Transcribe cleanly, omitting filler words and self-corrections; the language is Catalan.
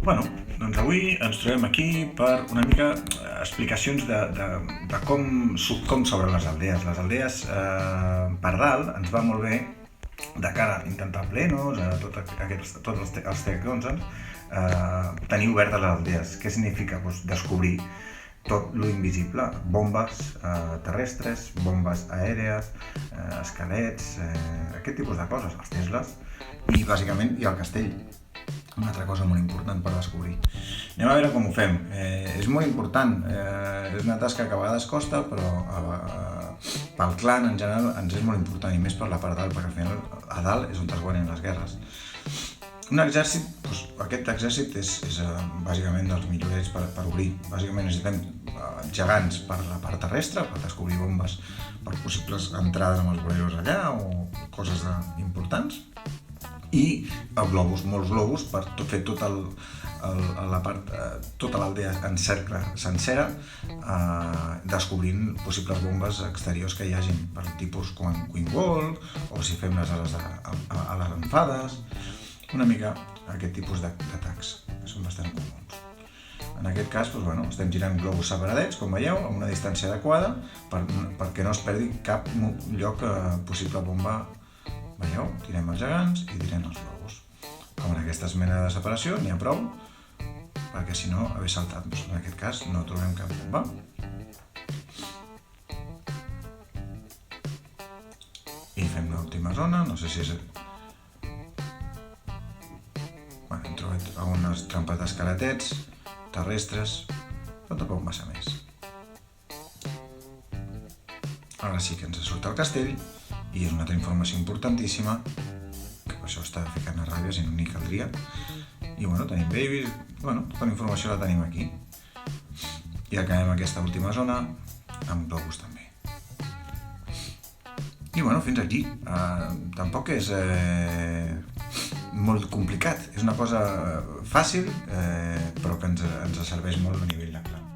Bueno, doncs avui ens trobem aquí per una mica explicacions de com s'obren les aldees. Les aldees per dalt ens va molt bé de cara a intentar plenos, a tots els telecrònzens, tenir obertes les aldees. Què significa? Doncs descobrir tot lo invisible, bombes terrestres, bombes aèries, esquelets, aquest tipus de coses, els Tesles, i bàsicament i el castell. Una altra cosa molt important per descobrir. Anem a veure com ho fem. És molt important, és una tasca que a vegades costa, però pel clan en general ens és molt important, i més per la part dalt, perquè al final a dalt és on es guanyen les guerres. Un exèrcit, doncs, aquest exèrcit és bàsicament dels millorets per obrir. Bàsicament necessitem gegants per la part terrestre, per descobrir bombes per possibles entrades amb els voleros allà o coses importants, i globus, molts globus per fer tota l'aldea en cercle sencera, descobrint possibles bombes exteriors que hi hagin, per tipus com Queen Wall, o si fem les ales enfades, una mica aquest tipus d'atacs, que són bastant comuns. En aquest cas, estem girant globus separadets, com veieu, a una distància adequada, perquè no es perdi cap lloc possible bomba. Veieu? Tirem els gegants i tirem els globus. Com en aquesta mena de separació n'hi ha prou, perquè si no haver saltat. En aquest cas no trobem cap bomba. I fem l'última zona, no sé si és... Hem trobat algunes trampes d'esqueletets terrestres, però tampoc massa més. Ara sí que ens surt el castell, i és una altra informació importantíssima, que per això està ficant a ràbia, si no n'hi caldria. I tenim babies, tota la informació la tenim aquí. I acabem aquesta última zona amb globus també. I fins aquí. Tampoc és molt complicat, és una cosa fàcil, però que ens serveix molt a nivell de clan.